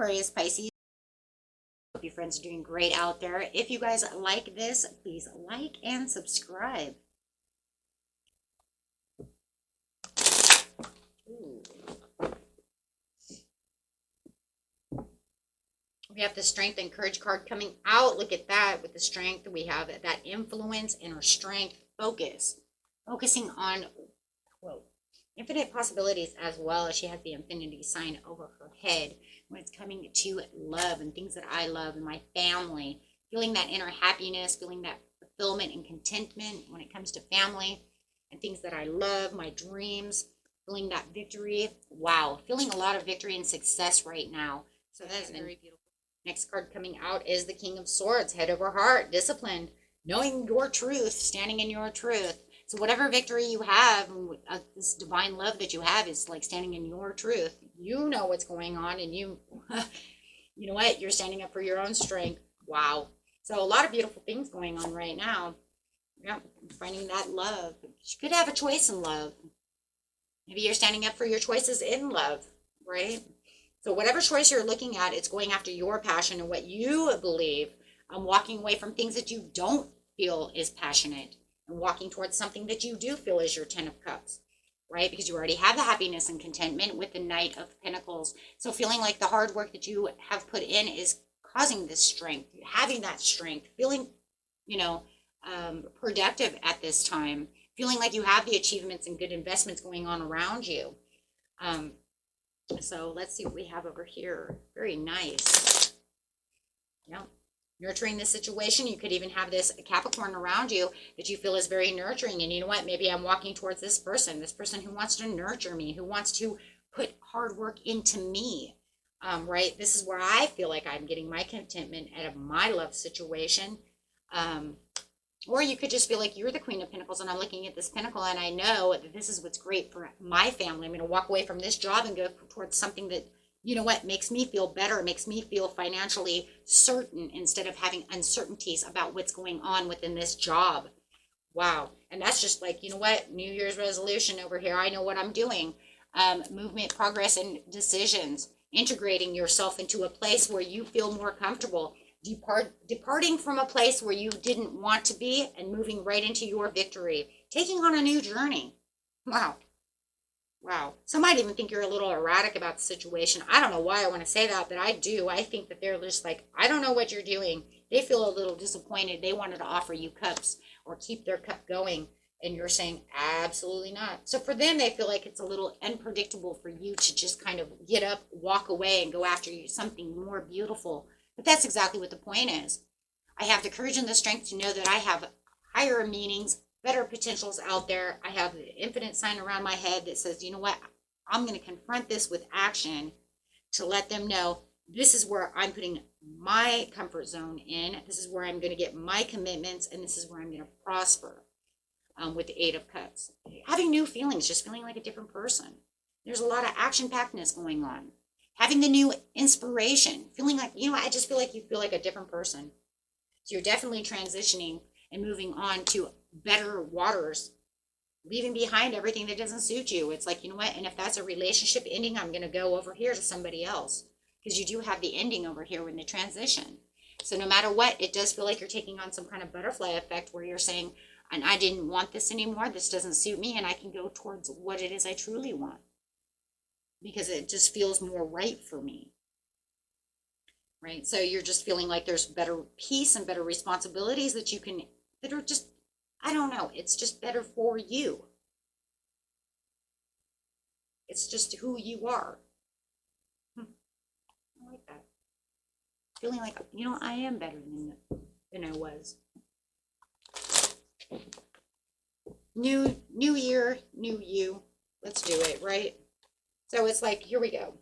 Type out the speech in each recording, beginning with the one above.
Aquarius, Pisces. Hope your friends are doing great out there. If you guys like this, please like and subscribe. Ooh. We have the strength and courage card coming out. Look at that. With the strength, we have that influence, inner strength, focus. Focusing on, whoa, infinite possibilities, as well as she has the infinity sign over her head when it's coming to love and things that I love and my family. Feeling that inner happiness, feeling that fulfillment and contentment when it comes to family and things that I love, my dreams, feeling that victory. Wow, feeling a lot of victory and success right now. So that's very beautiful. Next card coming out is the King of Swords, head over heart, disciplined, knowing your truth, standing in your truth. So whatever victory you have, this divine love that you have is like standing in your truth. You know what's going on, and you know what? You're standing up for your own strength. Wow. So a lot of beautiful things going on right now. Yeah, finding that love. You could have a choice in love. Maybe you're standing up for your choices in love, right? So whatever choice you're looking at, it's going after your passion and what you believe. I'm walking away from things that you don't feel is passionate and walking towards something that you do feel is your 10 of Cups, right? Because you already have the happiness and contentment with the Knight of Pentacles. So feeling like the hard work that you have put in is causing this strength, having that strength, feeling, productive at this time, feeling like you have the achievements and good investments going on around you. So let's see what we have over here. Very nice. Yeah. Nurturing this situation. You could even have this Capricorn around you that you feel is very nurturing. And you know what? Maybe I'm walking towards this person who wants to nurture me, who wants to put hard work into me. Right? This is where I feel like I'm getting my contentment out of my love situation. Or you could just feel like you're the Queen of Pentacles and I'm looking at this Pentacle and I know that this is what's great for my family. I'm going to walk away from this job and go towards something that, you know what, makes me feel better, makes me feel financially certain instead of having uncertainties about what's going on within this job. Wow. And that's just like, you know what, New Year's resolution over here. I know what I'm doing. Movement, progress, and decisions. Integrating yourself into a place where you feel more comfortable. Departing from a place where you didn't want to be and moving right into your victory, taking on a new journey. Wow. Some might even think you're a little erratic about the situation. I don't know why I want to say that, but I do. I think that they're just like, I don't know what you're doing. They feel a little disappointed. They wanted to offer you cups or keep their cup going, and you're saying absolutely not. So for them, they feel like it's a little unpredictable for you to just kind of get up, walk away, and go after something more beautiful. But that's exactly what the point is. I have the courage and the strength to know that I have higher meanings, better potentials out there. I have the infinite sign around my head that says, you know what, I'm going to confront this with action to let them know this is where I'm putting my comfort zone in. This is where I'm going to get my commitments, and this is where I'm going to prosper with the Eight of Cups. Having new feelings, just feeling like a different person. There's a lot of action-packedness going on. Having the new inspiration, feeling like, I just feel like you feel like a different person. So you're definitely transitioning and moving on to better waters, leaving behind everything that doesn't suit you. It's like, you know what? And if that's a relationship ending, I'm going to go over here to somebody else, because you do have the ending over here in the transition. So no matter what, it does feel like you're taking on some kind of butterfly effect where you're saying, and I didn't want this anymore. This doesn't suit me. And I can go towards what it is I truly want, because it just feels more right for me, right? So you're just feeling like there's better peace and better responsibilities that are just, I don't know, it's just better for you. It's just who you are. I like that. Feeling like, I am better than I was. New year, new you. Let's do it, right? So it's like, here we go.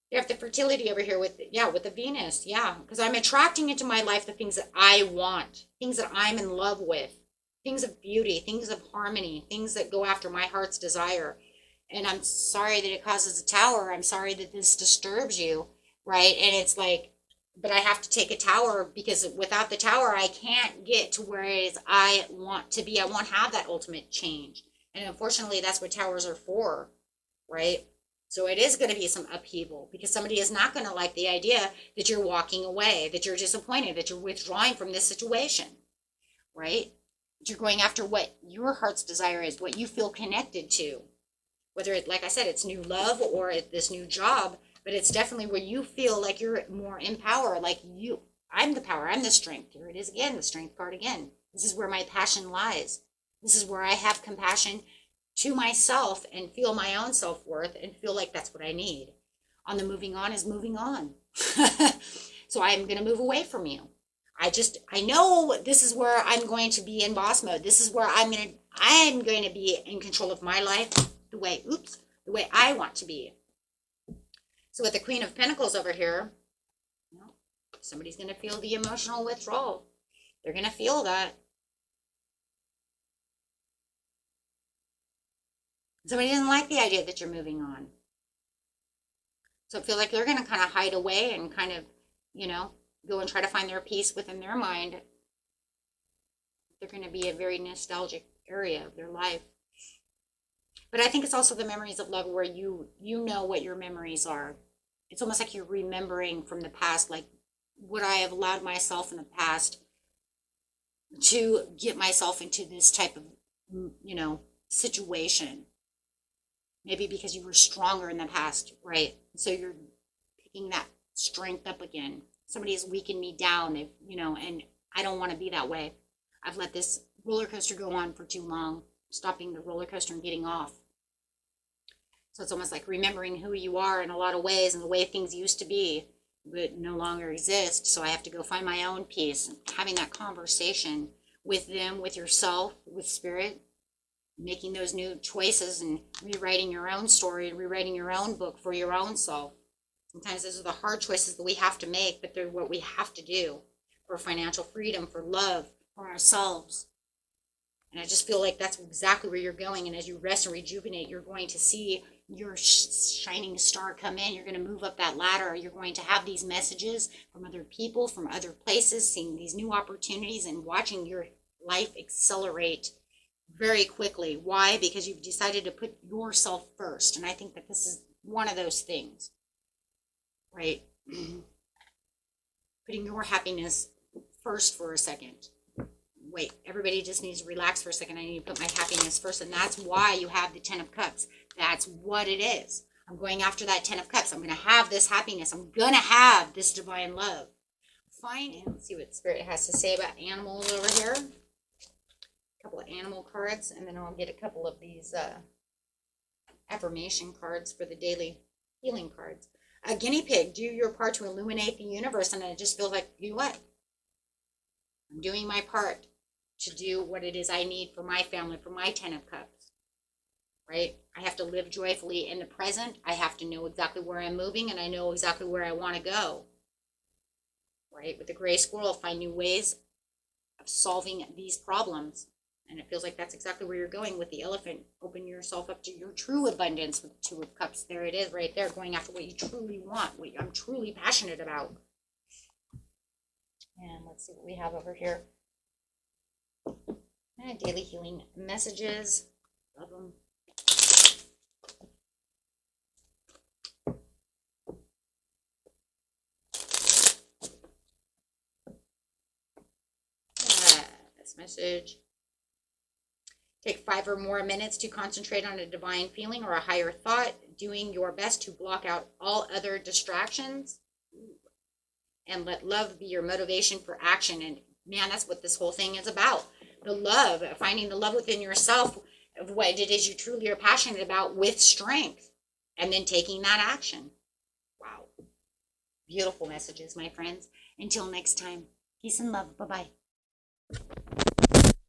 You have the fertility over here with the Venus. Yeah, because I'm attracting into my life the things that I want, things that I'm in love with, things of beauty, things of harmony, things that go after my heart's desire. And I'm sorry that it causes a tower. I'm sorry that this disturbs you, right? And it's like, but I have to take a tower, because without the tower, I can't get to where it is I want to be. I won't have that ultimate change. And unfortunately, that's what towers are for, right? So it is going to be some upheaval because somebody is not going to like the idea that you're walking away, that you're disappointed, that you're withdrawing from this situation, right? You're going after what your heart's desire is, what you feel connected to. Whether it, like I said, it's new love or this new job, but it's definitely where you feel like you're more in power, like I'm the power, I'm the strength. Here it is again, the strength card again. This is where my passion lies. This is where I have compassion to myself and feel my own self-worth and feel like that's what I need. On the moving on is moving on. So I'm going to move away from you. I know this is where I'm going to be in boss mode. This is where I'm going to be in control of my life the way I want to be. So with the Queen of Pentacles over here, somebody's going to feel the emotional withdrawal. They're going to feel that. Somebody doesn't like the idea that you're moving on. So I feel like they're going to kind of hide away and kind of, go and try to find their peace within their mind. They're going to be a very nostalgic area of their life. But I think it's also the memories of love where you know what your memories are. It's almost like you're remembering from the past, like what I have allowed myself in the past to get myself into this type of, situation. Maybe because you were stronger in the past, right? So you're picking that strength up again. Somebody has weakened me down, and I don't want to be that way. I've let this roller coaster go on for too long, stopping the roller coaster and getting off. So it's almost like remembering who you are in a lot of ways and the way things used to be, but no longer exist. So I have to go find my own peace, having that conversation with them, with yourself, with spirit, making those new choices and rewriting your own story and rewriting your own book for your own self. Sometimes those are the hard choices that we have to make, but they're what we have to do for financial freedom, for love, for ourselves. And I just feel like that's exactly where you're going. And as you rest and rejuvenate, you're going to see your shining star come in. You're going to move up that ladder. You're going to have these messages from other people, from other places, seeing these new opportunities and watching your life accelerate very quickly. Why? Because you've decided to put yourself first. And I think that this is one of those things, right? Putting your happiness first for a second. Wait, everybody just needs to relax for a second. I need to put my happiness first. And that's why you have the 10 of Cups. That's what it is. I'm going after that 10 of Cups. I'm going to have this happiness. I'm going to have this divine love. Fine. Let's see what Spirit has to say about animals over here. A couple of animal cards. And then I'll get a couple of these affirmation cards for the daily healing cards. A guinea pig, do your part to illuminate the universe. And it just feels like, you know what? I'm doing my part to do what it is I need for my family, for my 10 of Cups, right? I have to live joyfully in the present. I have to know exactly where I'm moving, and I know exactly where I want to go, right? With the gray squirrel, find new ways of solving these problems. And it feels like that's exactly where you're going with the elephant. Open yourself up to your true abundance with the 2 of Cups. There it is right there, going after what you truly want, what I'm truly passionate about. And let's see what we have over here. Daily healing messages. Love them. This message. Take 5 or more minutes to concentrate on a divine feeling or a higher thought, doing your best to block out all other distractions. And let love be your motivation for action. And man, that's what this whole thing is about. The love, finding the love within yourself of what it is you truly are passionate about with strength. And then taking that action. Wow. Beautiful messages, my friends. Until next time, peace and love. Bye-bye.